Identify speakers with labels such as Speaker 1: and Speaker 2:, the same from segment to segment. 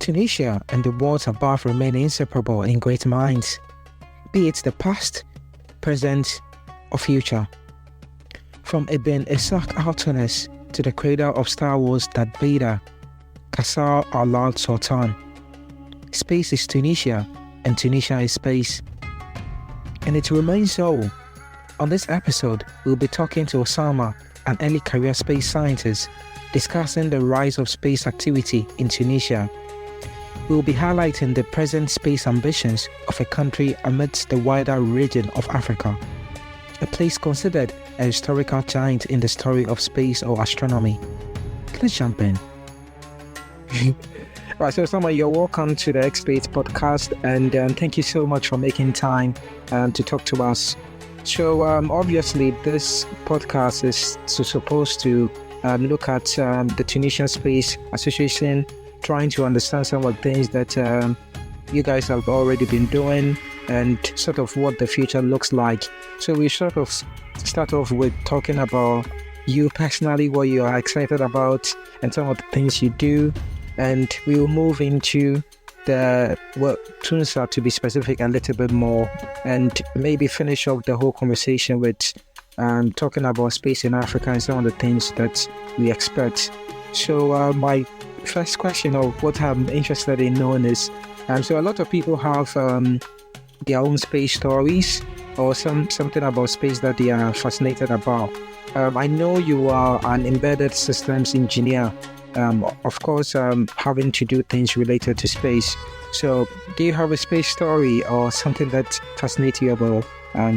Speaker 1: Tunisia and the world above remain inseparable in great minds, be it the past, present, or future. From Ibn Ishaq al-Tunis to the creator of Star Wars Darth Vader, Qasar al Sultan. Space is Tunisia, and Tunisia is space. And it remains so. On this episode, we'll be talking to Oussema, an early career space scientist, discussing the rise of space activity in Tunisia. We'll be highlighting the present space ambitions of a country amidst the wider region of Africa, a place considered a historical giant in the story of space or astronomy. Let's jump in. Right, so Oussema, you're welcome to the X-Space podcast, and thank you so much for making time to talk to us. So obviously this podcast is supposed to look at the Tunisian Space Association, trying to understand some of the things that you guys have already been doing and sort of what the future looks like. So we sort of start off with talking about you personally, what you are excited about and some of the things you do, and we will move into Tunisia, to be specific, a little bit more, and maybe finish off the whole conversation with talking about space in Africa and some of the things that we expect. So my first question, or what I'm interested in knowing, is so a lot of people have their own space stories or something about space that they are fascinated about. I know you are an embedded systems engineer, of course, having to do things related to space. So do you have a space story or something that fascinates you about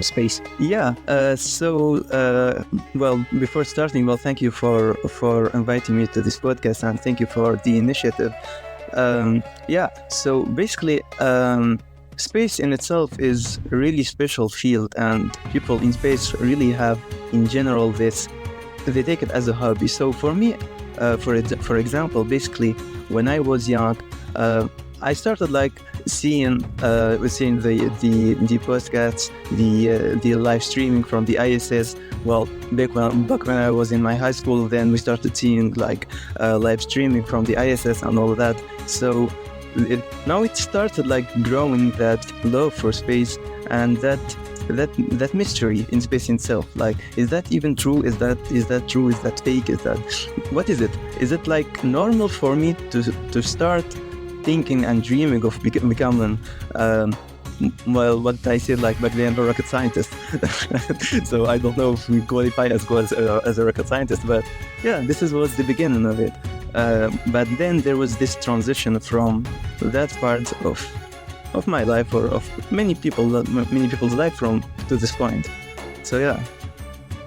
Speaker 1: space?
Speaker 2: Yeah, well, before starting, thank you for inviting me to this podcast, and thank you for the initiative. So basically, space in itself is a really special field, and people in space really have, in general, they take it as a hobby. So for me, for example, basically, when I was young, I started seeing the podcasts, the live streaming from the ISS. Well, back when I was in my high school, then we started seeing live streaming from the ISS and all of that. So now it started growing that love for space and that mystery in space itself. Is that even true? Is that true? Is that fake? What is it? Is it normal for me to start thinking and dreaming of becoming what I said back then, a rocket scientist? So I don't know if we qualify as a rocket scientist, but yeah, this was the beginning of it. But then there was this transition from that part of my life, or of many people's life, to this point. So yeah,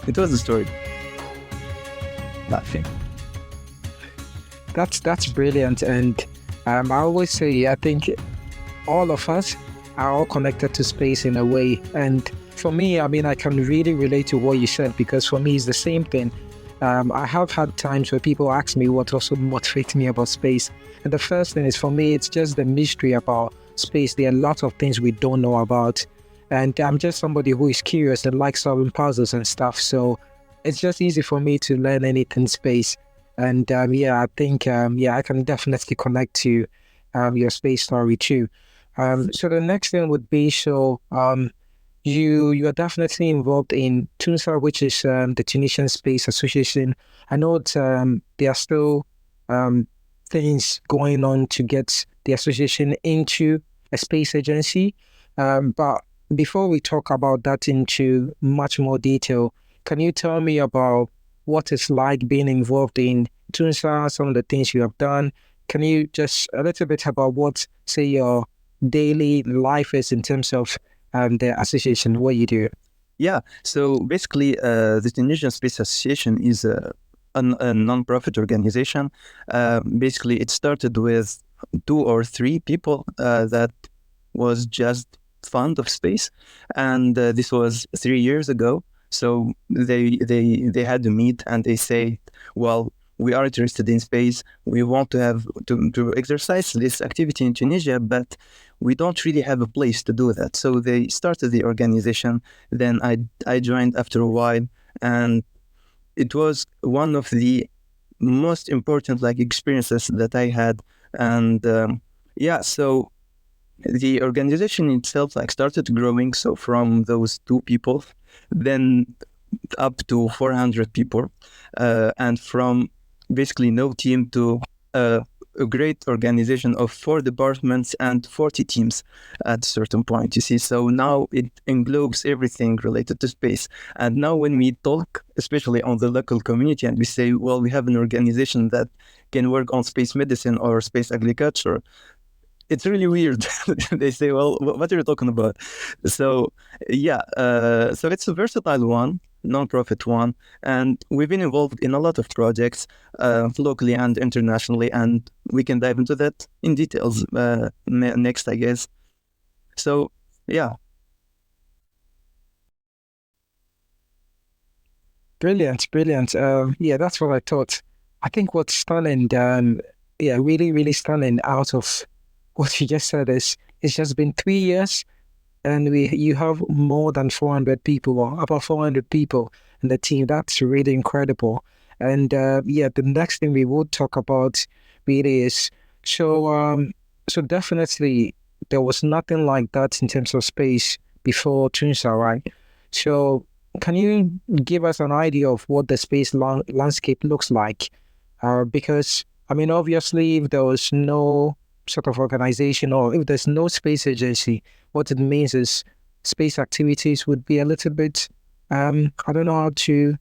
Speaker 2: it was the story.
Speaker 1: Laughing. That's brilliant, and I always say, I think all of us are all connected to space in a way. And for me, I can really relate to what you said, because for me, it's the same thing. I have had times where people ask me what also motivates me about space. And the first thing is, for me, it's just the mystery about space. There are lots of things we don't know about. And I'm just somebody who is curious and likes solving puzzles and stuff. So it's just easy for me to learn anything space. And I think I can definitely connect to your space story too. So the next thing would be, you are definitely involved in Tunisia, which is the Tunisian Space Association. I know there are still things going on to get the association into a space agency. But before we talk about that into much more detail, can you tell me about what it's like being involved in Tunisia, some of the things you have done? Can you just a little bit about what, say, your daily life is in terms of the association, what you do?
Speaker 2: Yeah, so basically the Tunisian Space Association is a non-profit organization. Basically, it started with 2 or 3 people that was just fond of space, and this was 3 years ago. So they had to meet, and they say, well, we are interested in space. We want to have to exercise this activity in Tunisia, but we don't really have a place to do that. So they started the organization. Then I joined after a while, and it was one of the most important experiences that I had. And Yeah, so the organization itself like started growing. So from those 2 people, then up to 400 people, and from basically no team to a great organization of 4 departments and 40 teams at a certain point, you see. So now it englobes everything related to space. And now when we talk, especially on the local community, and we say, well, we have an organization that can work on space medicine or space agriculture, it's really weird. They say, well, what are you talking about? So yeah, so it's a versatile one, non-profit one, and we've been involved in a lot of projects, locally and internationally, and we can dive into that in details next, I guess. So yeah.
Speaker 1: Brilliant, brilliant. Yeah, that's what I thought. I think what's stunning, yeah, really, really stunning out of what you just said is it's just been 3 years and you have more than 400 people or about 400 people in the team. That's really incredible. And yeah, the next thing we would talk about really is so so definitely there was nothing like that in terms of space before Tunisia, right? So can you give us an idea of what the space landscape looks like? Because I mean, obviously, if there was no sort of organization or if there's no space agency, what it means is space activities would be a little bit, I don't know how to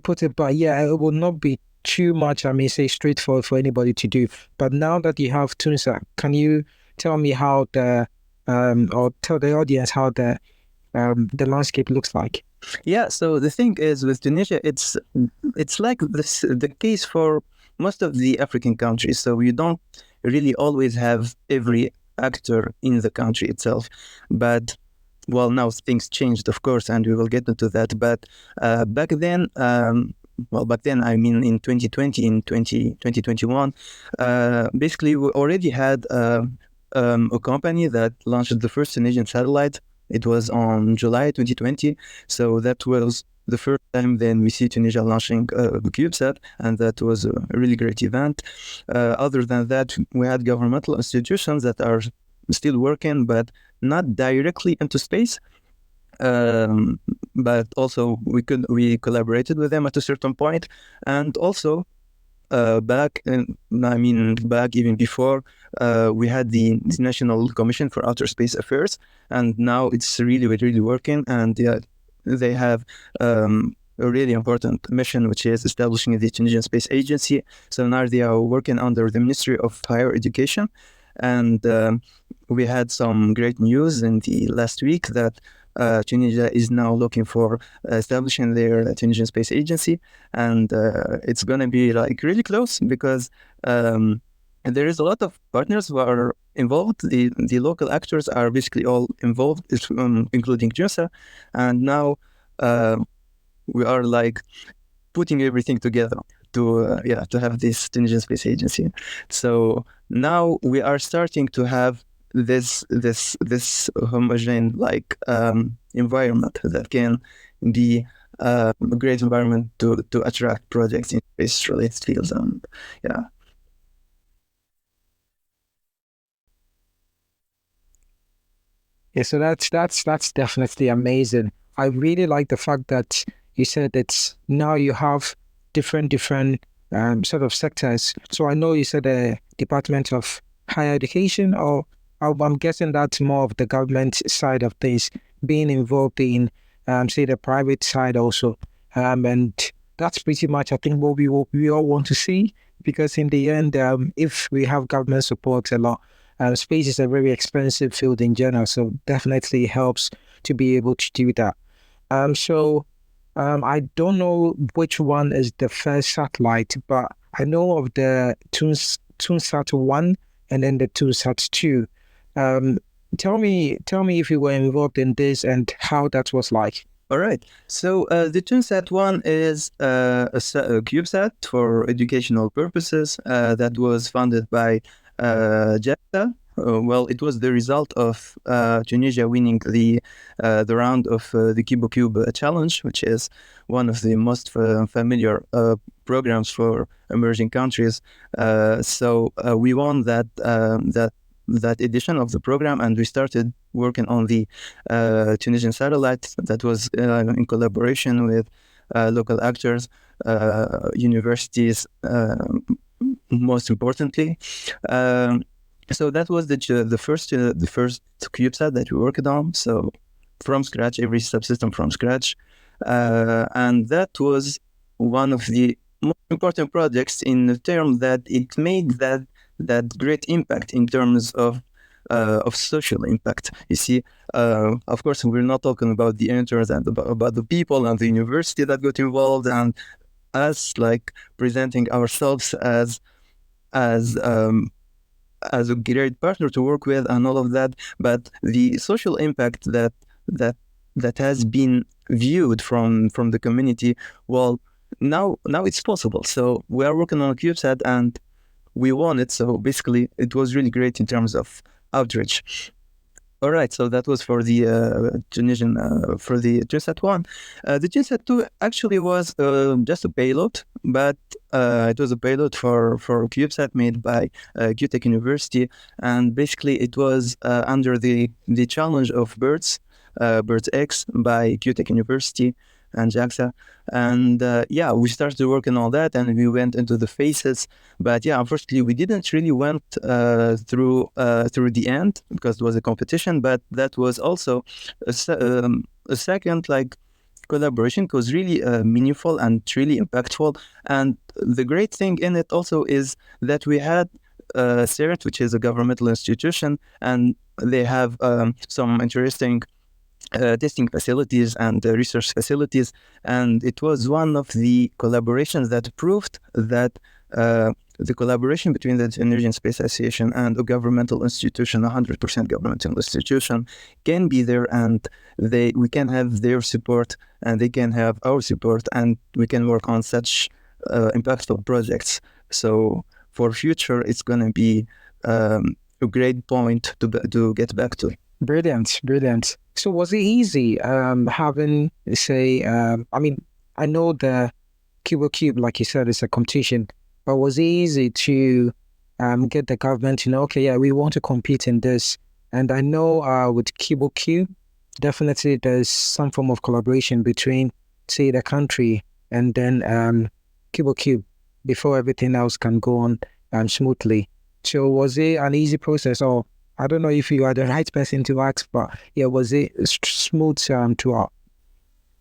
Speaker 1: put it, but yeah, it will not be too much, I may say, straightforward for anybody to do. But now that you have Tunisia, can you tell me how or tell the audience how the landscape looks like?
Speaker 2: Yeah, so the thing is with Tunisia, it's like this the case for most of the African countries. So you don't really always have every actor in the country itself. But well, now things changed, of course, and we will get into that. But back then, I mean in 2020, in 2021, basically we already had a company that launched the first Tunisian satellite. It was on July 2020. So that was the first time then we see Tunisia launching a CubeSat, and that was a really great event. Other than that, we had governmental institutions that are still working, but not directly into space. But also we collaborated with them at a certain point, and also back even before, we had the National Commission for Outer Space Affairs, and now it's really working, and yeah, they have a really important mission, which is establishing the Tunisian Space Agency. So now they are working under the Ministry of Higher Education, and we had some great news in the last week that Tunisia is now looking for establishing their Tunisian Space Agency, and it's going to be like really close because there is a lot of partners who are involved. The local actors are basically all involved, including Tunisia, and now we are like putting everything together to have this Tunisian Space Agency. So now we are starting to have this homogeneous like environment that can be a great environment to attract projects in space related fields. Yeah.
Speaker 1: Yeah, so that's definitely amazing. I really like the fact that you said that now you have different sort of sectors. So I know you said the Department of Higher Education, or I'm guessing that's more of the government side of things, being involved in say the private side also. And that's pretty much I think what we all want to see, because in the end, if we have government support a lot, space is a very expensive field in general, so definitely helps to be able to do that. So I don't know which one is the first satellite, but I know of the Toonsat 1 and then the Toonsat 2. Um, tell me if you were involved in this and how that was like.
Speaker 2: All right. So the TuneSat one is a CubeSat for educational purposes that was funded by JEFTA. Well, it was the result of Tunisia winning the round of the Cube challenge, which is one of the most familiar programs for emerging countries. So we won that that edition of the program, and we started working on the Tunisian satellite that was in collaboration with local actors, universities, most importantly. So that was the first CubeSat that we worked on. So from scratch, every subsystem from scratch, and that was one of the most important projects in the term that it made that great impact in terms of social impact. You see, of course, we're not talking about the interns and about the people and the university that got involved, and us like presenting ourselves as a great partner to work with and all of that. But the social impact that has been viewed from the community, well, now it's possible. So we are working on a CubeSat and we won it. So basically, it was really great in terms of outreach. All right, so that was for the Tunisian, for the GenSat 1. The GenSat 2 actually was just a payload, but it was a payload for CubeSat made by QTech University, and basically it was under the challenge of Birds X by QTech University and JAXA. And we started working on that, and we went into the phases. But unfortunately, we didn't really went through the end because it was a competition. But that was also a second collaboration. It was really meaningful and really impactful. And the great thing in it also is that we had CERT, which is a governmental institution, and they have some interesting testing facilities and research facilities, and it was one of the collaborations that proved that the collaboration between the Tunisian Space Association and a governmental institution, 100% governmental institution, can be there, and we can have their support, and they can have our support, and we can work on such impactful projects. So for future, it's going to be a great point to get back to.
Speaker 1: Brilliant. So was it easy having, say, I know the Cube, like you said, is a competition, but was it easy to get the government to know, okay, we want to compete in this? And I know with Cube, definitely there's some form of collaboration between, say, the country and then Cube before everything else can go on smoothly. So was it an easy process, or I don't know if you are the right person to ask, but was it smooth throughout?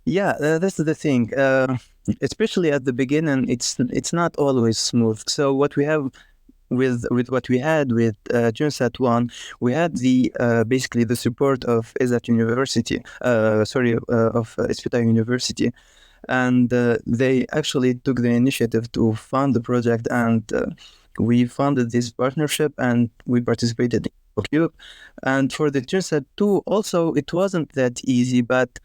Speaker 2: Yeah, that's the thing. Especially at the beginning, it's not always smooth. So what we have with what we had with GenSat 1, we had the basically the support of Izzat University, of Ep.2 University, and they actually took the initiative to fund the project, and we funded this partnership, and we participated in Cube. And for the GenSat 2, also it wasn't that easy, but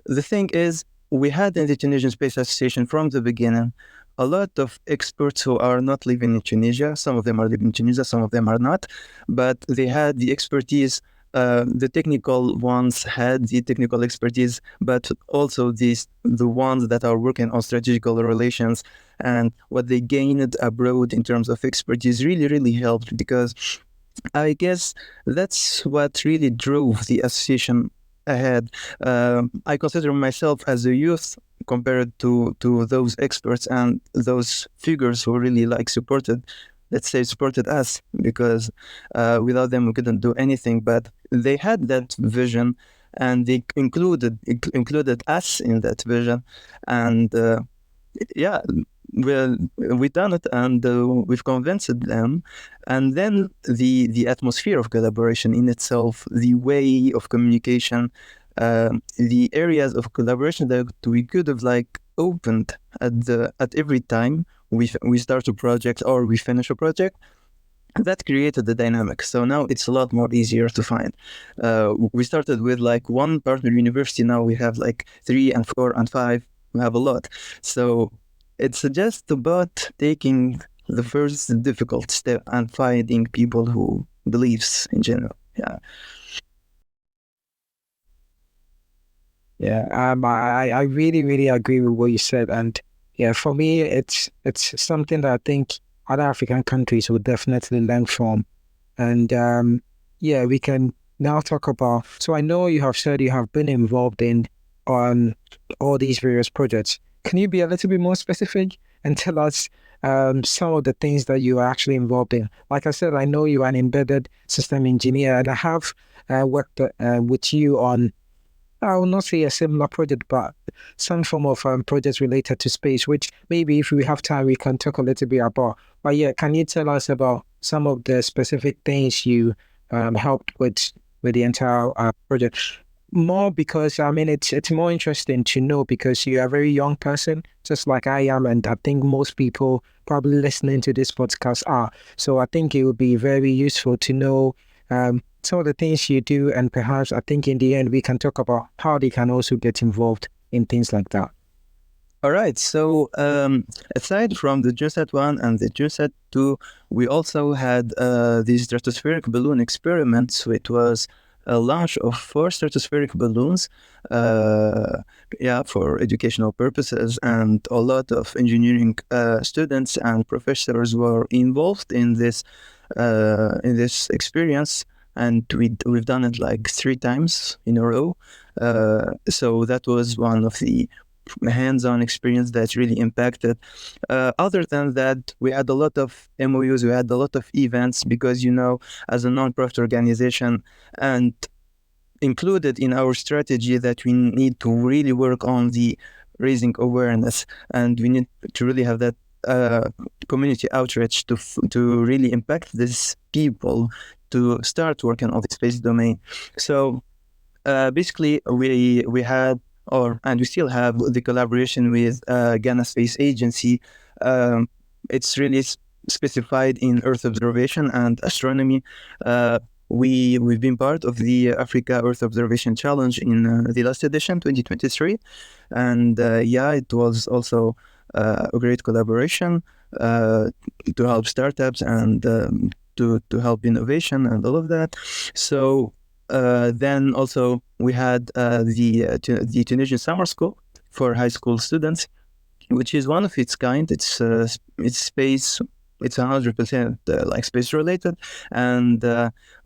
Speaker 2: the thing is, we had in the Tunisian Space Association from the beginning a lot of experts who are not living in Tunisia. Some of them are living in Tunisia, some of them are not, but they had the expertise. The technical ones had the technical expertise, but also the ones that are working on strategical relations, and what they gained abroad in terms of expertise really helped, because I guess that's what really drove the association ahead. I consider myself as a youth compared to those experts and those figures who really supported us, because without them we couldn't do anything. But they had that vision, and they included us in that vision, and we've done it, and we've convinced them. And then the atmosphere of collaboration in itself, the way of communication, the areas of collaboration that we could have opened at every time we start a project or we finish a project, that created the dynamic. So now it's a lot more easier to find. We started with one partner university. Now we have 3 and 4 and 5. We have a lot. So it's just about taking the first difficult step and finding people who believes in general.
Speaker 1: I really agree with what you said, and for me it's something that I think other African countries would definitely learn from. And yeah, we can now talk about. So I know you have said you have been involved in on all these various projects. Can you be a little bit more specific and tell us some of the things that you are actually involved in? Like I said, I know you are an embedded system engineer, and I have worked with you on, I will not say a similar project, but some form of projects related to space, which maybe if we have time, we can talk a little bit about. But yeah, can you tell us about some of the specific things you helped with the entire project? More because I mean it's more interesting to know because you are a very young person, just like I am, and I think most people probably listening to this podcast are. So I think it would be very useful to know some of the things you do, and perhaps I think in the end we can talk about how they can also get involved in things like that.
Speaker 2: All right. So aside from the GeoSat 1 and the GeoSat 2, we also had the stratospheric balloon experiments. So it was a launch of 4 stratospheric balloons, for educational purposes, and a lot of engineering students and professors were involved in this experience. And we've done it like 3 times in a row. So that was one of the hands-on experience that really impacted. Other than that, we had a lot of MOUs, we had a lot of events because, as a non-profit organization, and included in our strategy that we need to really work on the raising awareness, and we need to really have that community outreach to really impact these people to start working on the space domain. So basically, we had and we still have the collaboration with Ghana Space Agency. It's really specified in Earth observation and astronomy. We've been part of the Africa Earth Observation Challenge in the last edition, 2023, and it was also a great collaboration to help startups and to help innovation and all of that. So. Then also we had the Tunisian Summer School for high school students, which is one of its kind. It's space. It's 100% like space related, and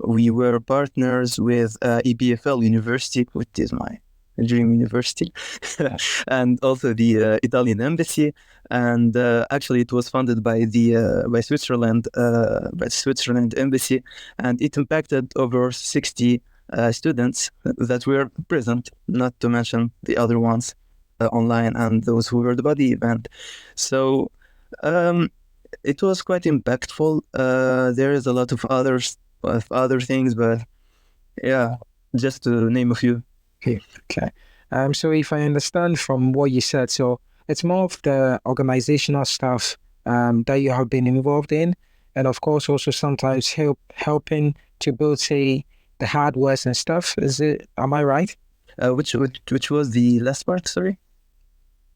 Speaker 2: we were partners with EPFL University, which is my dream university, and also the Italian embassy. And actually, it was funded by the by Switzerland embassy, and it impacted over 60 students that were present, not to mention the other ones online and those who heard about the event. So it was quite impactful. There is a lot of other things, but yeah, just to name a few.
Speaker 1: Okay. So if I understand from what you said, so it's more of the organizational stuff that you have been involved in, and of course also sometimes helping to build, say, the hardwares and stuff. Am I right?
Speaker 2: Which was the last part? Sorry.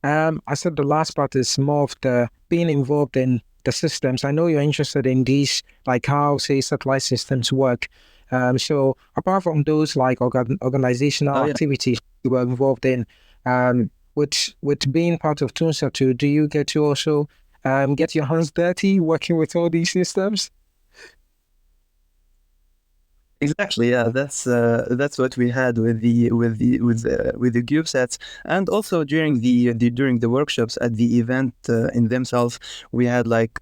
Speaker 1: I said the last part is more of the being involved in the systems. I know you're interested in these, like how, say, satellite systems work. So apart from those like organizational activities you were involved in, with being part of Tunisia too, do you get to also get your hands dirty working with all these systems?
Speaker 2: Exactly, yeah. That's what we had with the cubesats, and also during the workshops at the event in themselves, we had like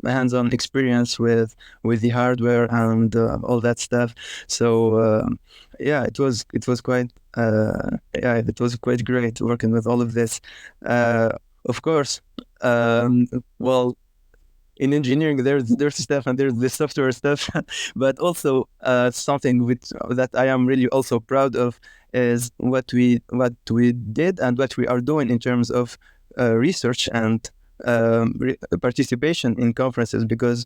Speaker 2: hands-on experience with the hardware and all that stuff. So it was quite it was quite great working with all of this. Of course, well, in engineering, there's stuff and there's the software stuff, but also something that I am really also proud of is what we did and what we are doing in terms of research and participation in conferences, because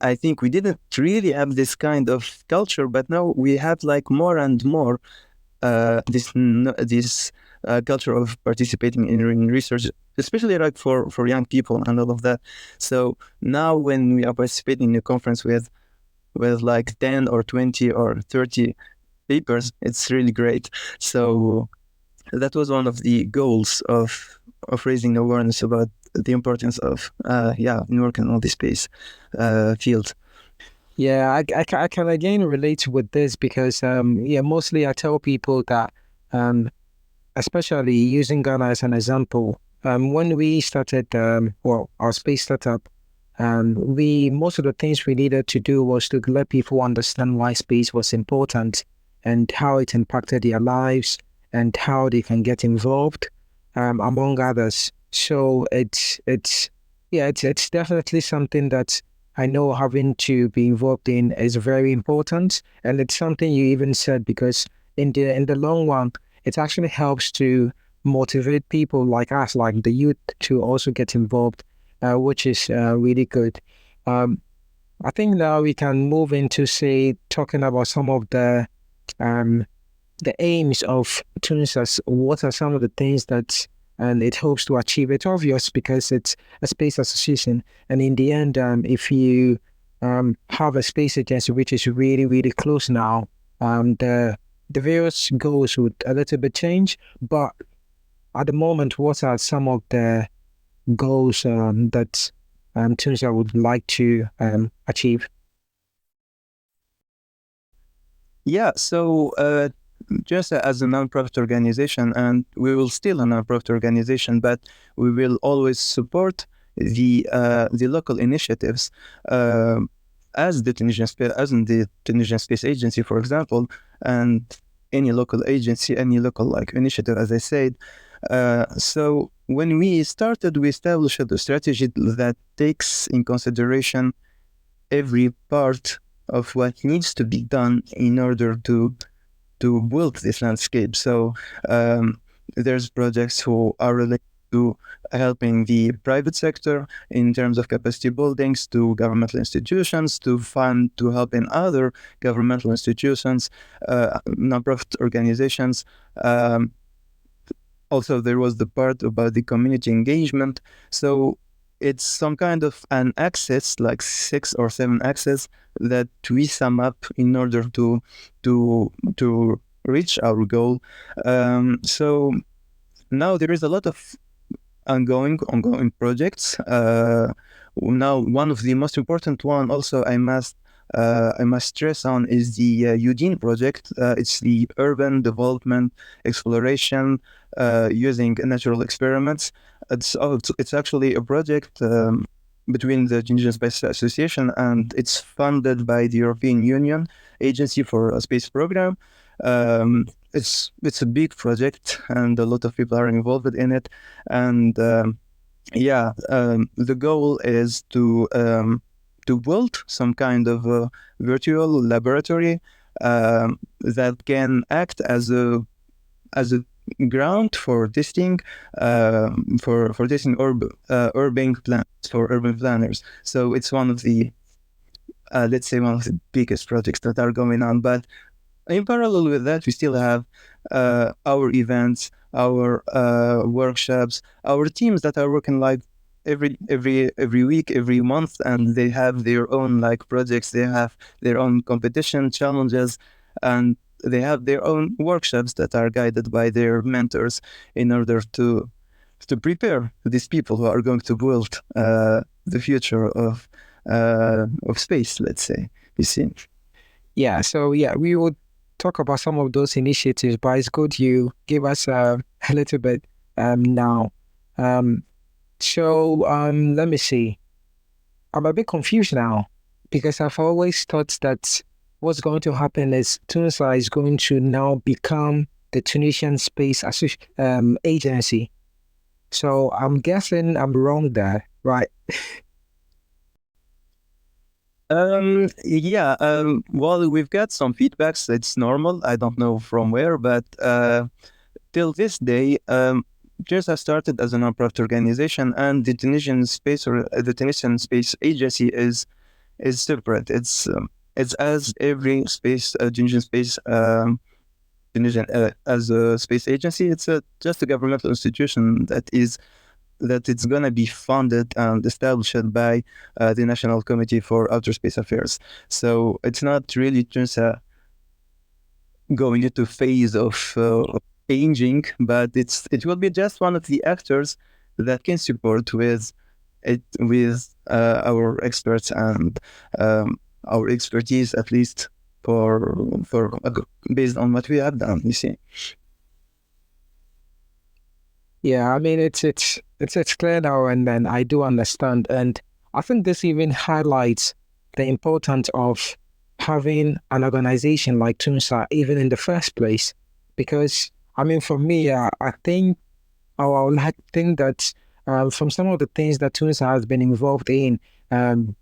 Speaker 2: I think we didn't really have this kind of culture, but now we have like more and more this culture of participating in research, especially like for young people and all of that. So now when we are participating in a conference with like 10 or 20 or 30 papers, it's really great. So that was one of the goals of raising awareness about the importance of in working on this space field.
Speaker 1: Yeah, I can again relate with this because yeah, mostly I tell people that especially using Ghana as an example, when we started well, our space startup, we most of the things we needed to do was to let people understand why space was important and how it impacted their lives and how they can get involved, among others. So it's yeah, it's definitely something that I know having to be involved in is very important, and it's something you even said because in the long run, it actually helps to motivate people like us, like the youth, to also get involved, which is really good. Um, I think now we can move into, say, talking about some of um, the aims of Tunisia. What are some of the things that and it hopes to achieve? It's obvious because it's a space association, and in the end, if you have a space agency which is really really close now, the various goals would a little bit change. But at the moment, what are some of the goals that Tunisia would like to achieve?
Speaker 2: Yeah, so just as a non-profit organization, and we will still a non-profit organization, but we will always support the local initiatives, uh, as in the Tunisian Space Agency, for example, and any local agency, any local like initiative, as I said. So when we started, we established a strategy that takes in consideration every part of what needs to be done in order to build this landscape. So there's projects who are related to helping the private sector in terms of capacity buildings, to governmental institutions, to help in other governmental institutions, nonprofit organizations. Um, Also, there was the part about the community engagement. So it's some kind of an axis, like 6 or 7 axes, that we sum up in order to reach our goal. So now there is a lot of ongoing projects. Now, one of the most important one, also I must stress on, is the Eugene project. It's the urban development exploration using natural experiments. It's actually a project between the Tunisian Space Association, and it's funded by the European Union Agency for a Space Program. It's a big project, and a lot of people are involved in it. And the goal is to build some kind of a virtual laboratory that can act as a ground for testing for testing urban plans for urban planners. So it's one of the let's say one of the biggest projects that are going on. But in parallel with that, we still have our events, our workshops, our teams that are working like every week, every month, and they have their own like projects. They have their own competition challenges, and they have their own workshops that are guided by their mentors in order to prepare these people who are going to build the future of space. Let's say, you see.
Speaker 1: Yeah, so yeah, we will talk about some of those initiatives, but it's good you give us a little bit now. Um, let me see. I'm a bit confused now because I've always thought that what's going to happen is Tunisia is going to now become the Tunisian Space Agency. So I'm guessing I'm wrong there, right?
Speaker 2: Yeah, well, we've got some feedbacks. It's normal. I don't know from where, but till this day, just I started as a nonprofit organization, and the the Tunisian Space Agency is separate. It's as every space Tunisian space Tunisian as a space agency. It's just a governmental institution that it's going to be funded and established by the National Committee for Outer Space Affairs. So it's not really just going into phase of changing, but it will be just one of the actors that can support with our experts and our expertise, at least for based on what we have done. You see.
Speaker 1: Yeah, I mean it's clear now, and then I do understand, and I think this even highlights the importance of having an organization like Tunsa even in the first place, because I mean for me, I think I would like to think that from some of the things that Tunisia has been involved in,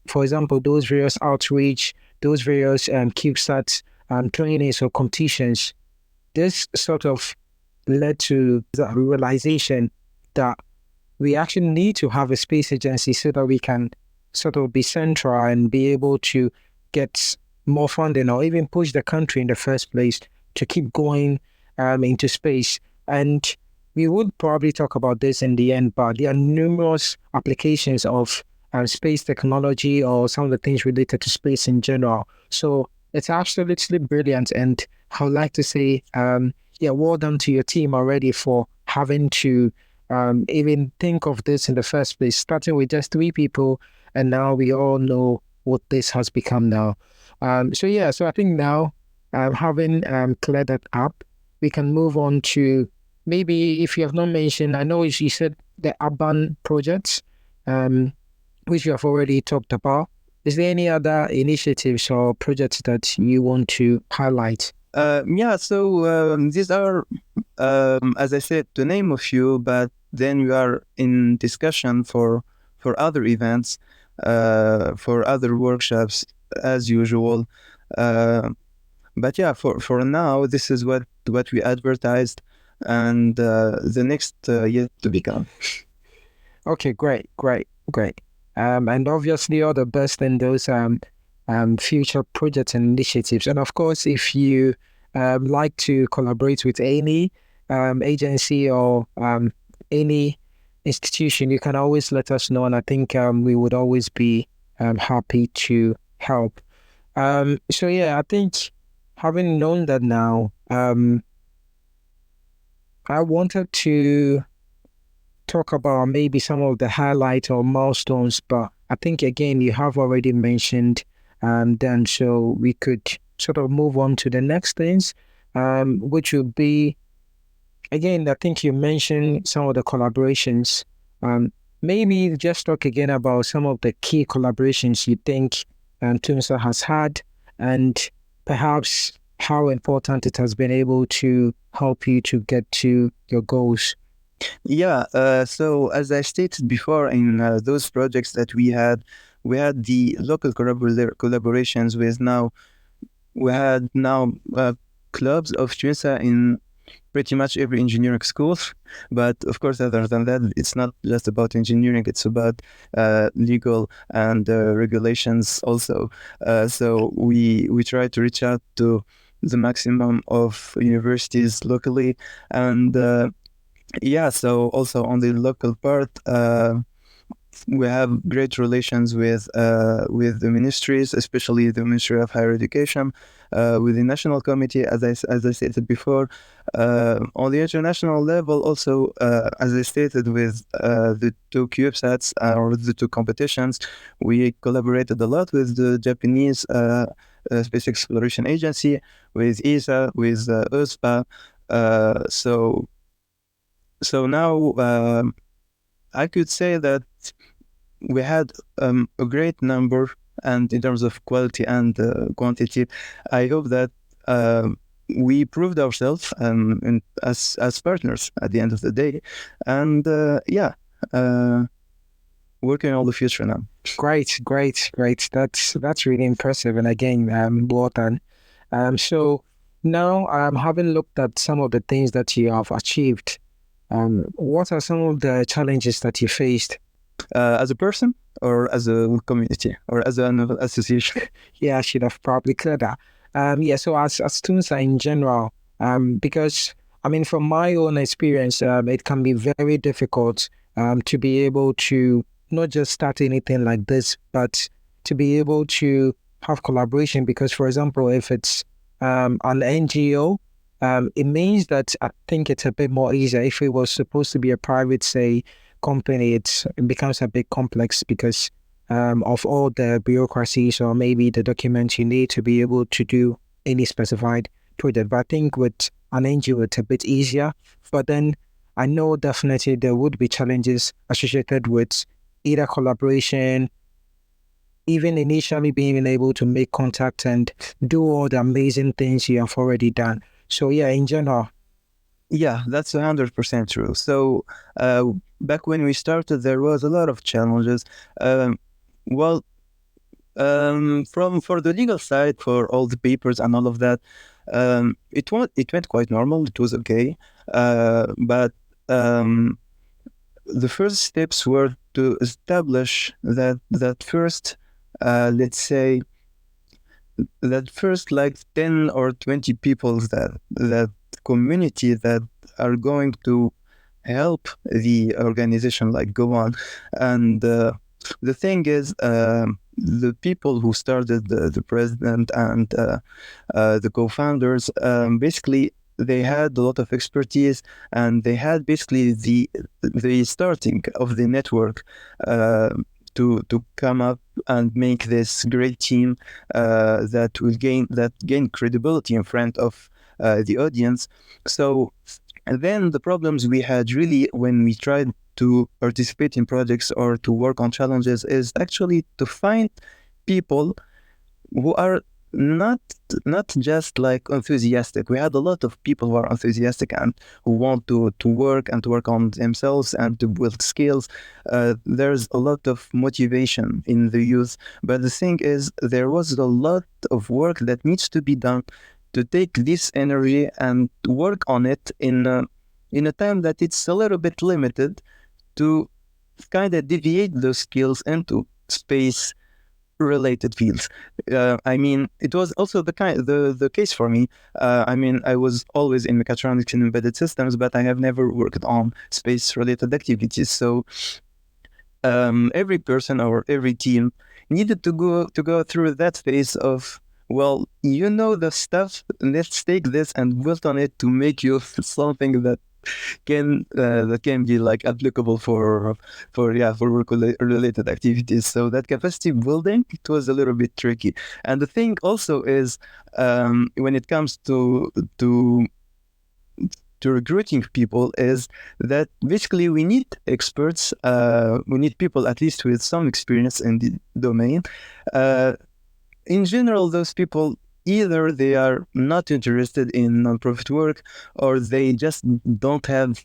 Speaker 1: for example, those various outreach, those various cubesats trainings or competitions, this sort of led to the realization that we actually need to have a space agency so that we can sort of be central and be able to get more funding or even push the country in the first place to keep going into space. And we would probably talk about this in the end, but there are numerous applications of space technology or some of the things related to space in general. So it's absolutely brilliant. And I would like to say, yeah, well done to your team already for having to even think of this in the first place, starting with just 3 people, and now we all know what this has become now. So I think now, having cleared that up, we can move on to maybe if you have not mentioned, I know you said the urban projects, which you have already talked about. Is there any other initiatives or projects that you want to highlight?
Speaker 2: Yeah, so these are, as I said, to name a few, but then we are in discussion for other events, for other workshops, as usual. But yeah, for now, this is what we advertised, and the next yet to become.
Speaker 1: Okay, great. And obviously all the best in those future projects and initiatives. And of course, if you like to collaborate with any agency or any institution, you can always let us know. And I think we would always be happy to help. So yeah, I think having known that now, I wanted to talk about maybe some of the highlights or milestones, but I think again you have already mentioned then, so we could sort of move on to the next things, which would be again, I think you mentioned some of the collaborations. Maybe just talk again about some of the key collaborations you think Tunisia has had, and perhaps how important it has been able to help you to get to your goals.
Speaker 2: Yeah, so as I stated before, in those projects that we had the local collaborations with we had now clubs of Tunisia in pretty much every engineering school. But of course, other than that, it's not just about engineering, it's about legal and regulations also. So we try to reach out to the maximum of universities locally, and yeah, so also on the local part, we have great relations with the ministries, especially the Ministry of Higher Education, with the National Committee, as I stated before. On the international level, also, as I stated, with the 2 cubesats or the 2 competitions, we collaborated a lot with the Japanese Space Exploration Agency, with ESA, with Oussema. So now I could say that we had a great number, and in terms of quality and quantity, I hope that we proved ourselves as partners at the end of the day, and working on the future now.
Speaker 1: Great. That's really impressive, and again, well done. So now, having looked at some of the things that you have achieved, what are some of the challenges that you faced?
Speaker 2: As a person, or as a community, or as an association?
Speaker 1: Yeah, I should have probably cleared that. So as students in general, because I mean, from my own experience, it can be very difficult to be able to not just start anything like this, but to be able to have collaboration. Because, for example, if it's an NGO, it means that I think it's a bit more easier. If it was supposed to be a private, say, company, it becomes a bit complex because of all the bureaucracies or maybe the documents you need to be able to do any specified project. But I think with an NGO, it's a bit easier. But then I know definitely there would be challenges associated with either collaboration, even initially being able to make contact and do all the amazing things you have already done. So yeah, in general.
Speaker 2: Yeah, that's 100% true. So back when we started, there was a lot of challenges. Um, well, from for the legal side, for all the papers and all of that, it went quite normal. It was okay, but um, the first steps were to establish that first, let's say, that first like 10 or 20 people, that community that are going to help the organization like go on. And the thing is, the people who started, the president and the co-founders, basically they had a lot of expertise, and they had basically the starting of the network uh, to come up and make this great team that gain credibility in front of the audience. So and then the problems we had really when we tried to participate in projects or to work on challenges is actually to find people who are not not just like enthusiastic. We had a lot of people who are enthusiastic and who want to work and to work on themselves and to build skills. There's a lot of motivation in the youth, but the thing is, there was a lot of work that needs to be done to take this energy and work on it in a time that it's a little bit limited, to kind of deviate those skills into space related fields. I mean, it was also the case for me. I mean, I was always in mechatronics and embedded systems, but I have never worked on space related activities. So every person or every team needed to go through that phase of, well, you know the stuff, let's take this and build on it to make you something that can be like applicable for work related activities. So that capacity building, it was a little bit tricky. And the thing also is, when it comes to recruiting people, is that basically we need experts, we need people at least with some experience in the domain. In general, those people, either they are not interested in nonprofit work, or they just don't have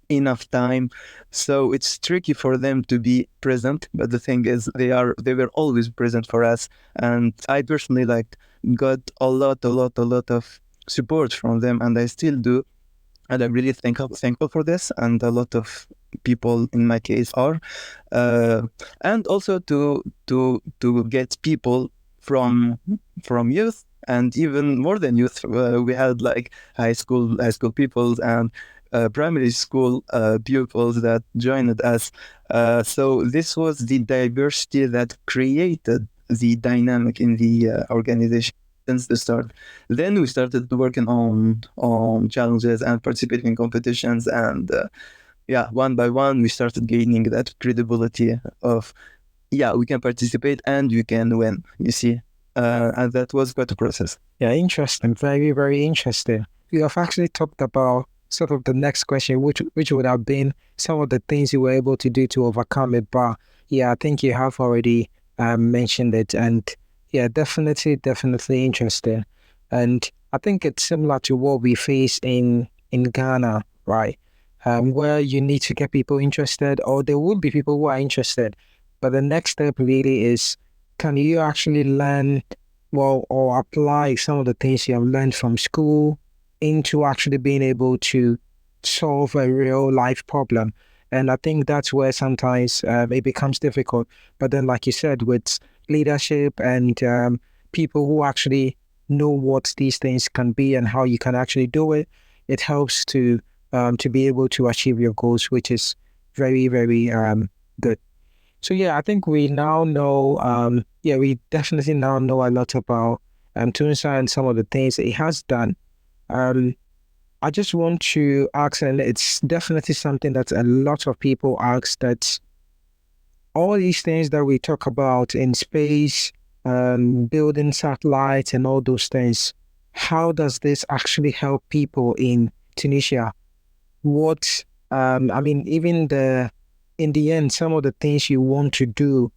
Speaker 2: enough time. So it's tricky for them to be present. But the thing is, they were always present for us. And I personally got a lot of support from them, and I still do. And I'm really thankful for this. And a lot of people in my case are. And also to get people from youth, and even more than youth. We had like high school people and primary school pupils that joined us. So this was the diversity that created the dynamic in the organization since the start. Then we started working on challenges and participating in competitions, and one by one we started gaining that credibility of, we can participate and we can win, you see. And that was quite a process.
Speaker 1: Yeah, interesting. Very, very interesting. You have actually talked about sort of the next question, which would have been some of the things you were able to do to overcome it. But yeah, I think you have already mentioned it. And yeah, definitely interesting. And I think it's similar to what we face in Ghana, right? Where you need to get people interested, or there will be people who are interested. But the next step really is, can you actually learn, well, or apply some of the things you have learned from school into actually being able to solve a real life problem? And I think that's where sometimes it becomes difficult. But then, like you said, with leadership and people who actually know what these things can be and how you can actually do it, it helps to be able to achieve your goals, which is very, very good. So yeah, I think we now know, we definitely now know a lot about Tunisia and some of the things it has done. I just want to ask, and it's definitely something that a lot of people ask, that all these things that we talk about in space, building satellites and all those things, how does this actually help people in Tunisia? What, I mean, even in the end, some of the things you want to do,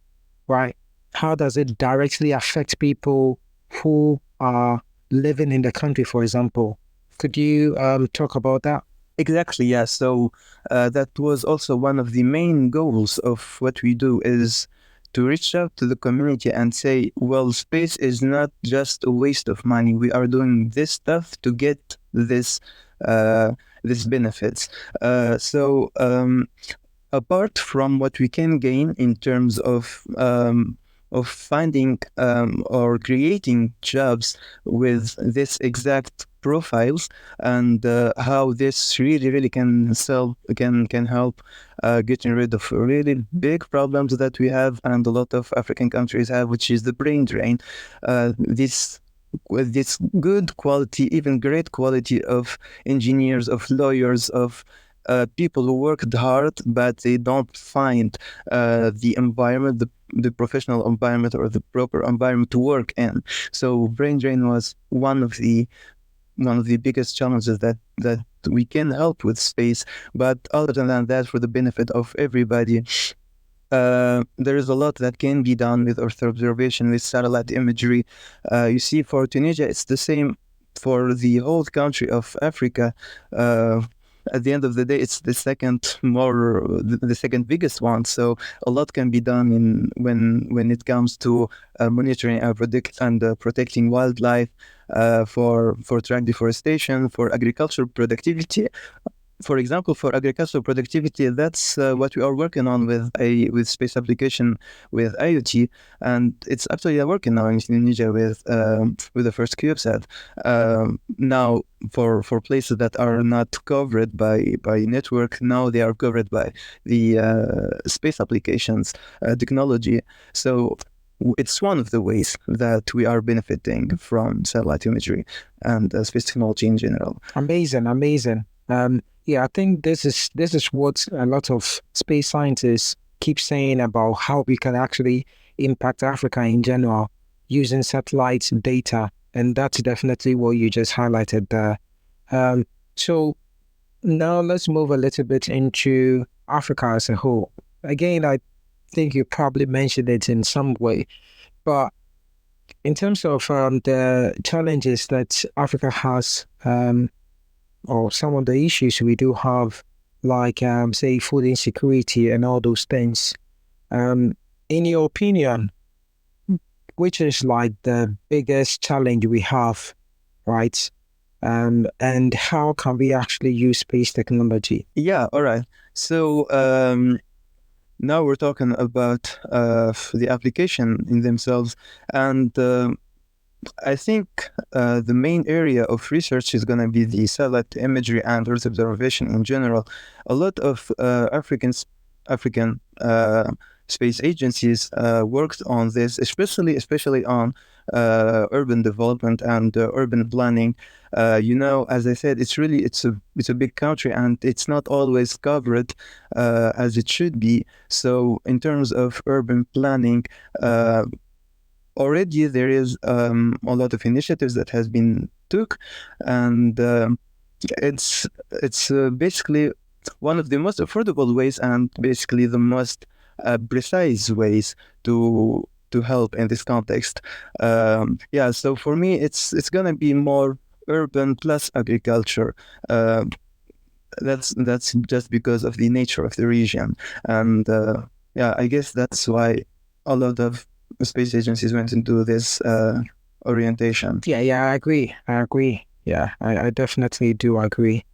Speaker 1: right? How does it directly affect people who are living in the country, for example? Could you talk about that?
Speaker 2: Exactly, yeah. So that was also one of the main goals of what we do is to reach out to the community and say, well, space is not just a waste of money. We are doing this stuff to get uh, this benefits. So apart from what we can gain in terms of finding or creating jobs with this exact profiles, and how this really can help getting rid of really big problems that we have and a lot of African countries have, which is the brain drain. This with this good quality, even great quality of engineers, of lawyers, of people who worked hard, but they don't find the environment, the professional environment or the proper environment to work in. So brain drain was one of the biggest challenges that we can help with space. But other than that, for the benefit of everybody, there is a lot that can be done with Earth observation, with satellite imagery. You see, for Tunisia, it's the same for the whole country of Africa. At the end of the day, it's the second biggest one. So a lot can be done when it comes to monitoring and protecting wildlife, for track deforestation, for agricultural productivity. For example, for agricultural productivity, that's what we are working on with space application with IoT, and it's actually working now in Tunisia with the first CubeSat. Now, for places that are not covered by network, now they are covered by the space applications technology. So it's one of the ways that we are benefiting from satellite imagery and space technology in general.
Speaker 1: Amazing, amazing. Yeah, I think this is what a lot of space scientists keep saying about how we can actually impact Africa in general using satellite data, and that's definitely what you just highlighted there. So now let's move a little bit into Africa as a whole. Again, I think you probably mentioned it in some way, but in terms of the challenges that Africa has, or some of the issues we do have, like say food insecurity and all those things. In your opinion, which is like the biggest challenge we have, right? And how can we actually use space technology?
Speaker 2: Yeah, all right. So now we're talking about the application in themselves, and I think the main area of research is going to be the satellite imagery and Earth observation in general. A lot of African space agencies worked on this, especially on urban development and urban planning. As I said, it's a big country and it's not always covered as it should be. So in terms of urban planning, already there is a lot of initiatives that has been took, and it's basically one of the most affordable ways and basically the most precise ways to help in this context. So for me, it's gonna be more urban plus agriculture. That's just because of the nature of the region, and I guess that's why a lot of space agencies went into this orientation.
Speaker 1: Yeah, I agree. Yeah, I definitely do agree.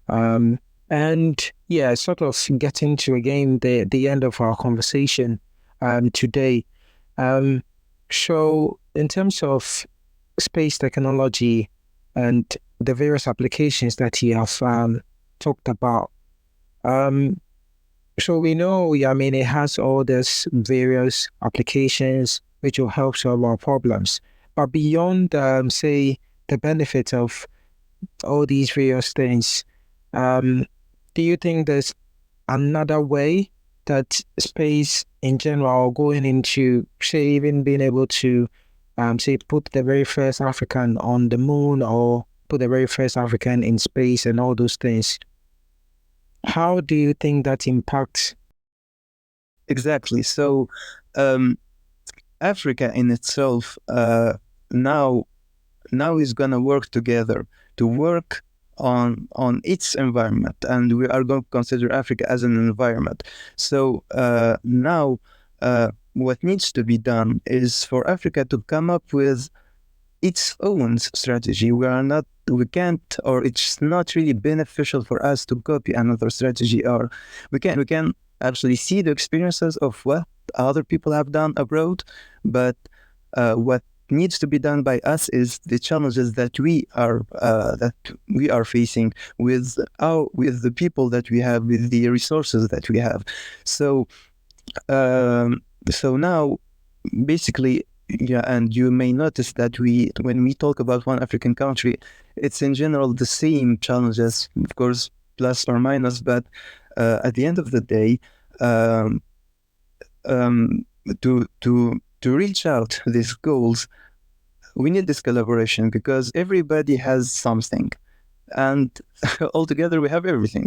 Speaker 1: And yeah, sort of getting to again the end of our conversation today. So in terms of space technology and the various applications that you have talked about, so we know, yeah, I mean, it has all these various applications which will help solve our problems. But beyond, say, the benefit of all these various things, do you think there's another way that space in general, going into, say, even being able to, say, put the very first African on the moon or put the very first African in space and all those things, how do you think that impacts?
Speaker 2: Exactly. So, um, Africa in itself now now is gonna work together to work on its environment, and we are going to consider Africa as an environment. So now, what needs to be done is for Africa to come up with its own strategy. We can't, or it's not really beneficial for us to copy another strategy, or we can actually see the experiences of what other people have done abroad, but what needs to be done by us is the challenges that we are facing with the people that we have, with the resources that we have. So so now, basically, yeah, and you may notice that when we talk about one African country, it's in general the same challenges, of course, plus or minus, but at the end of the day, um, um, to reach out these goals, we need this collaboration because everybody has something, and altogether we have everything.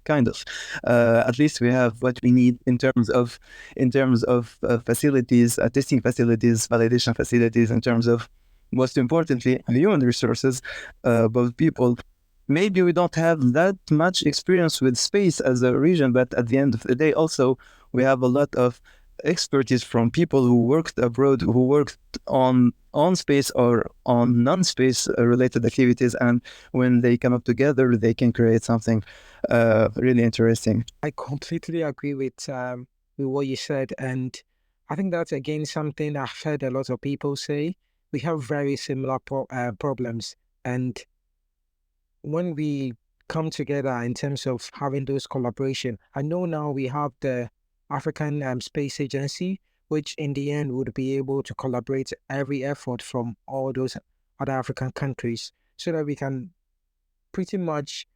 Speaker 2: Kind of, at least we have what we need in terms of facilities, testing facilities, validation facilities, in terms of, most importantly, human resources, both people. Maybe we don't have that much experience with space as a region, but at the end of the day, also, we have a lot of expertise from people who worked abroad, who worked on space or on non-space related activities, and when they come up together, they can create something really interesting.
Speaker 1: I completely agree with what you said, and I think that's again something I've heard a lot of people say. We have very similar problems, and when we come together in terms of having those collaboration, I know now we have the African Space Agency, which in the end would be able to collaborate every effort from all those other African countries so that we can pretty much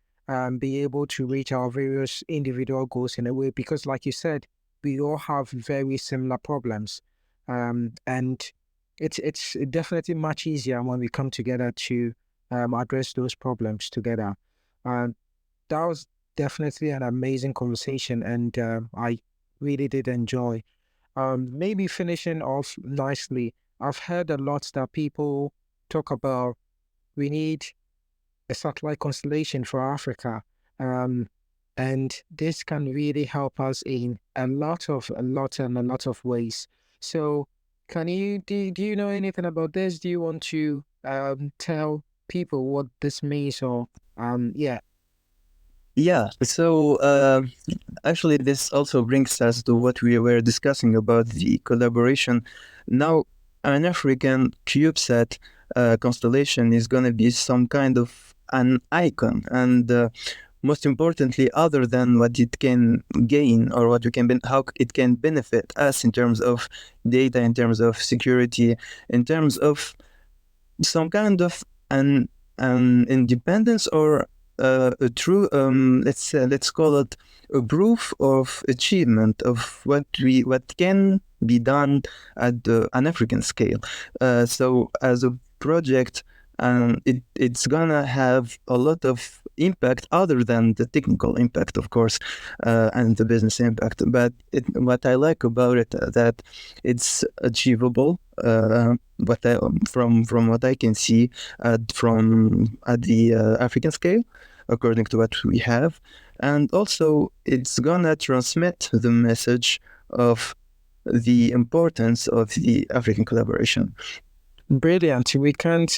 Speaker 1: be able to reach our various individual goals in a way, because like you said, we all have very similar problems. And it's definitely much easier when we come together to address those problems together. Uh, that was definitely an amazing conversation, and I really did enjoy. Maybe finishing off nicely, I've heard a lot that people talk about we need a satellite constellation for Africa. Um, and this can really help us in a lot of ways. So do you know anything about this? Do you want to tell people what this means, or yeah.
Speaker 2: Yeah, so actually, this also brings us to what we were discussing about the collaboration. Now, an African CubeSat constellation is going to be some kind of an icon, and most importantly, other than what it can gain or what we can how it can benefit us in terms of data, in terms of security, in terms of some kind of an independence, or a true, let's call it a proof of achievement of what can be done at an African scale. So as a project, it's gonna have a lot of impact other than the technical impact, of course, and the business impact. But what I like about it, that it's achievable. From what I can see, from at the African scale, according to what we have, and also it's gonna transmit the message of the importance of the African collaboration.
Speaker 1: Brilliant. We can't,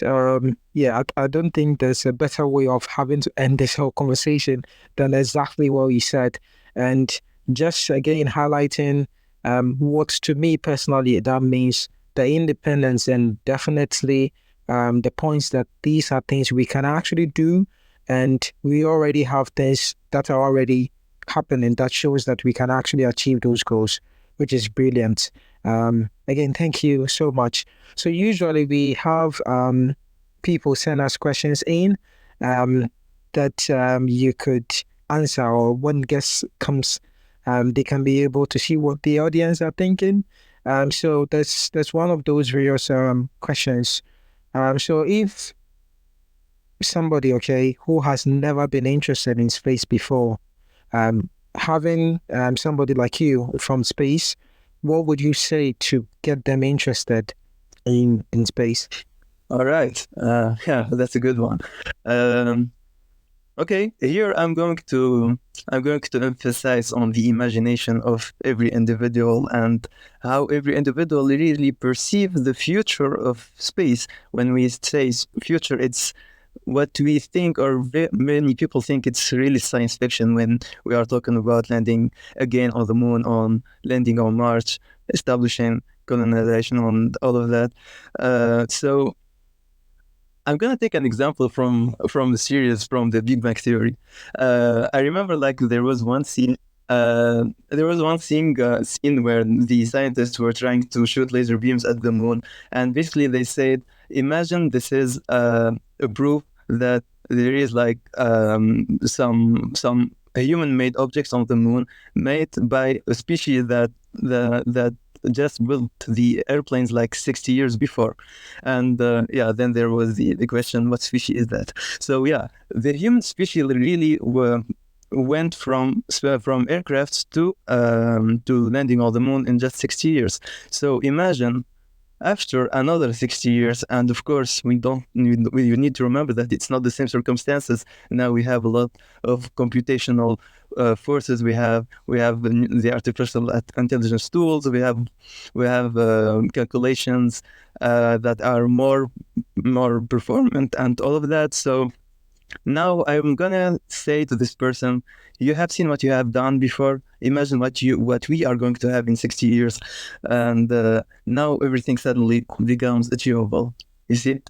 Speaker 1: yeah, I don't think there's a better way of having to end this whole conversation than exactly what you said. And just again highlighting what to me personally that means the independence, and definitely the points that these are things we can actually do. And we already have things that are already happening that shows that we can actually achieve those goals, which is brilliant. Again, thank you so much. So usually we have people send us questions in that you could answer, or when guest comes they can be able to see what the audience are thinking. So that's one of those various questions. So if somebody, okay, who has never been interested in space before, having somebody like you from space, what would you say to get them interested in space?
Speaker 2: All right. Yeah, that's a good one. Okay, here I'm going to emphasize on the imagination of every individual and how every individual really perceives the future of space. When we say future, it's what we think, or many people think it's really science fiction when we are talking about landing again on the moon, on landing on Mars, establishing colonization, and all of that. So I'm gonna take an example from the series from the Big Bang Theory. I remember like there was one scene. Scene where the scientists were trying to shoot laser beams at the moon, and basically they said, "Imagine this is a proof that there is like some human-made objects on the moon made by a species that just built the airplanes like 60 years before." And yeah, then there was the question, what species is that? So yeah, the human species really went from aircrafts to landing on the moon in just 60 years. So imagine after another 60 years, and of course we need to remember that it's not the same circumstances. Now we have a lot of computational forces. We have the artificial intelligence tools. We have calculations that are more performant and all of that. So now I'm gonna say to this person, you have seen what you have done before. Imagine what we are going to have in 60 years, and now everything suddenly becomes achievable. You see?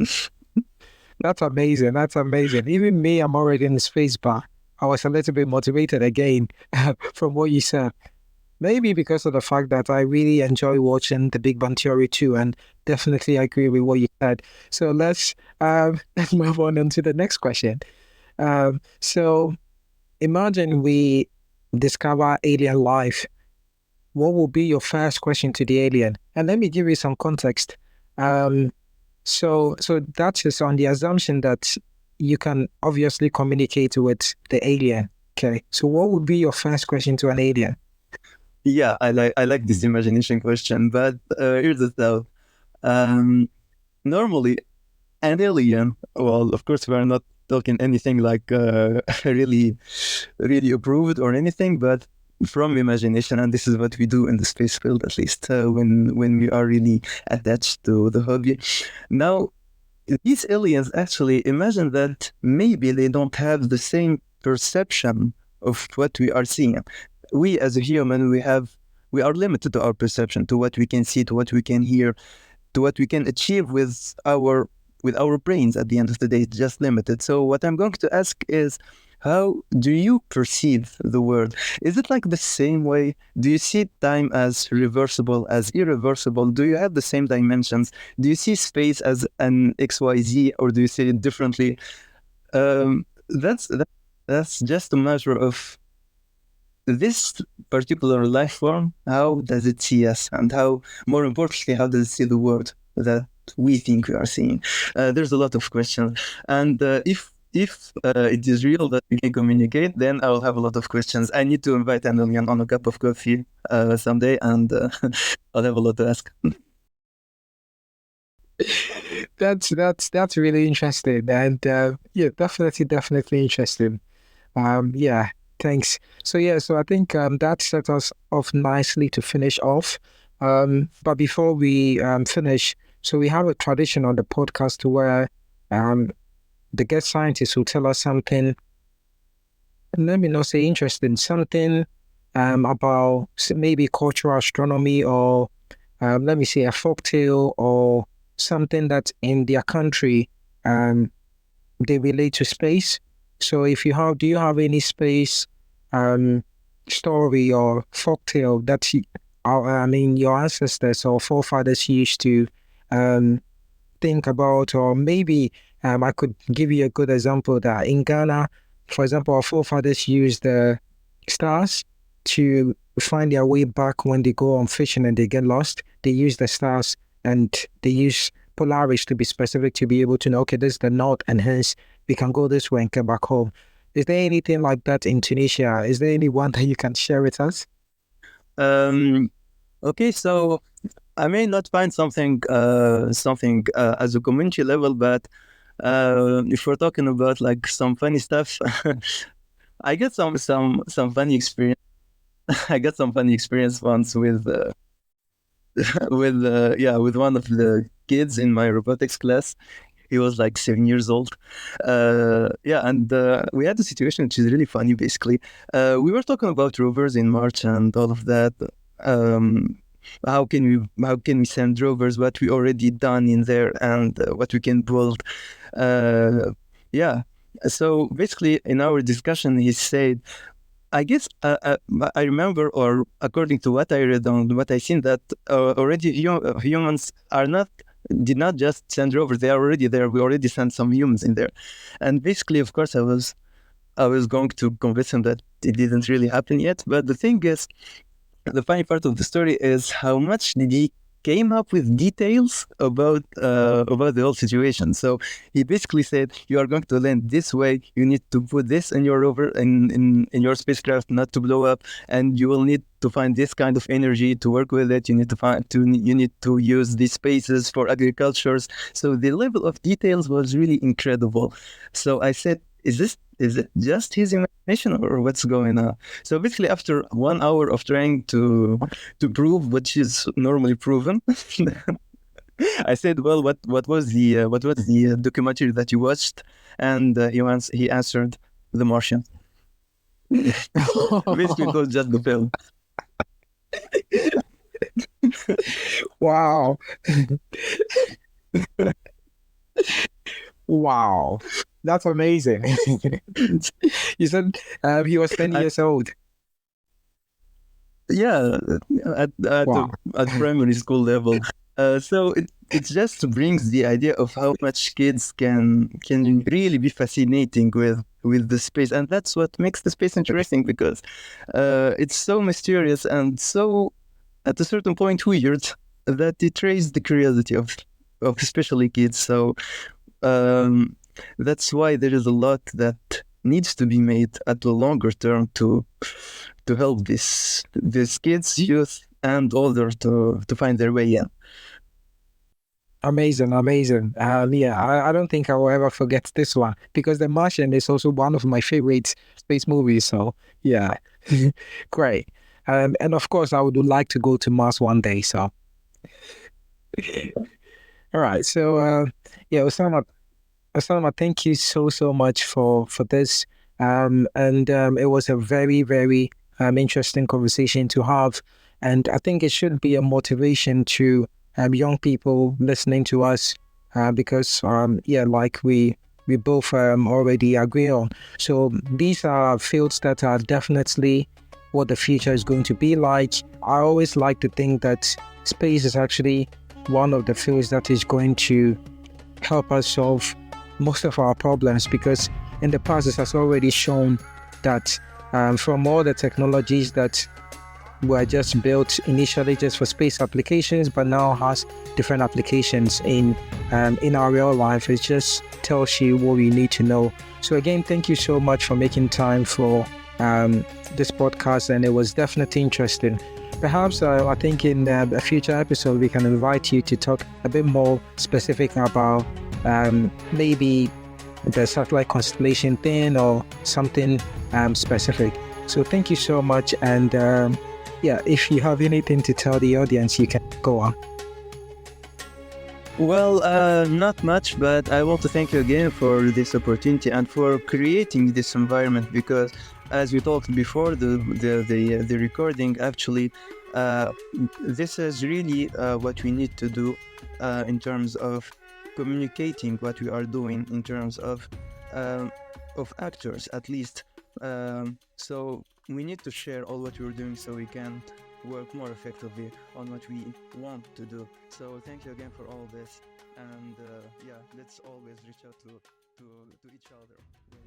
Speaker 1: That's amazing. That's amazing. Even me, I'm already in the space bar. I was a little bit motivated again from what you said. Maybe because of the fact that I really enjoy watching The Big Bang Theory too, and definitely agree with what you said. So let's move on to the next question. So imagine we discover alien life. What will be your first question to the alien? And let me give you some context. So that is on the assumption that you can obviously communicate with the alien. Okay. So what would be your first question to an alien?
Speaker 2: Yeah, I like this imagination question, but here's the thought. Normally, an alien. Well, of course, we are not talking anything like really, really approved or anything, but from imagination, and this is what we do in the space field, at least when we are really attached to the hobby. Now, these aliens actually imagine that maybe they don't have the same perception of what we are seeing. We as a human, we are limited to our perception, to what we can see, to what we can hear, to what we can achieve with our brains. At the end of the day, it's just limited. So what I'm going to ask is, how do you perceive the world? Is it like the same way? Do you see time as reversible, as irreversible? Do you have the same dimensions? Do you see space as an XYZ, or do you see it differently? That's just a matter of this particular life form. How does it see us, and how, more importantly, how does it see the world that we think we are seeing? There's a lot of questions, and if it is real that we can communicate, then I will have a lot of questions. I need to invite an alien on a cup of coffee someday, and I'll have a lot to ask.
Speaker 1: That's really interesting, and yeah, definitely interesting. Yeah, thanks. So I think that set us off nicely to finish off. But before we finish, so we have a tradition on the podcast where the guest scientist will tell us something, let me not say interesting, something about maybe cultural astronomy, or let me say a folktale, or something that in their country they relate to space. So do you have any space story or folktale that your ancestors or forefathers used to think about? Or maybe I could give you a good example that in Ghana, for example, our forefathers used the stars to find their way back when they go on fishing and they get lost, they use the stars and they use Polaris to be specific to be able to know, okay, this is the north and hence we can go this way and get back home. Is there anything like that in Tunisia? Is there anyone that you can share with us?
Speaker 2: Okay, so I may not find something as a community level, but if we're talking about like some funny stuff, I get some funny experience. I got some funny experience once with with one of the kids in my robotics class. He was like 7 years old. And we had a situation which is really funny. Basically, we were talking about rovers in March and all of that. Um, how can we send rovers? What we already done in there and what we can build. Uh, yeah. So basically, in our discussion, he said, I guess I remember, or according to what I read on what I seen, that already humans did not just send rovers; they are already there. We already sent some humans in there, and basically, of course, I was going to convince him that it didn't really happen yet. But the thing is, the funny part of the story is how much did he came up with details about the whole situation. So he basically said, you are going to land this way, you need to put this in your rover in your spacecraft not to blow up, and you will need to find this kind of energy to work with it. You need to use these spaces for agricultures. So the level of details was really incredible. So I said, is it just his imagination or what's going on? So basically, after 1 hour of trying to prove which is normally proven, I said, "Well, what was the documentary that you watched?" And he answered, "The Martian." Basically, it was just the film.
Speaker 1: Wow. Wow. That's amazing. You said he was 10
Speaker 2: I-
Speaker 1: years old.
Speaker 2: yeah,
Speaker 1: Wow.
Speaker 2: at primary school level. So it just brings the idea of how much kids can really be fascinating with the space, and that's what makes the space interesting because it's so mysterious and so at a certain point weird that it raised the curiosity of especially kids. So um, that's why there is a lot that needs to be made at the longer term to help these kids, youth, and older to find their way in.
Speaker 1: Amazing, amazing. Yeah, I don't think I will ever forget this one because The Martian is also one of my favorite space movies. So yeah, great. And of course, I would like to go to Mars one day. So all right. So yeah, Osama, thank you so much for this. And it was a very interesting conversation to have, and I think it should be a motivation to young people listening to us, because yeah, like we both already agree on. So these are fields that are definitely what the future is going to be like. I always like to think that space is actually one of the fields that is going to help us solve most of our problems, because in the past it has already shown that from all the technologies that were just built initially just for space applications but now has different applications in our real life, it just tells you what we need to know. So again, thank you so much for making time for this podcast, and it was definitely interesting. Perhaps I think in a future episode we can invite you to talk a bit more specific about maybe the satellite constellation thing or something specific. So thank you so much, and yeah, if you have anything to tell the audience, you can go on.
Speaker 2: Well, not much, but I want to thank you again for this opportunity and for creating this environment because, as we talked before the recording, actually, uh, this is really what we need to do in terms of communicating what we are doing in terms um, of actors at least. So we need to share all what we're doing so we can work more effectively on what we want to do. So thank you again for all this, and yeah, let's always reach out to each other when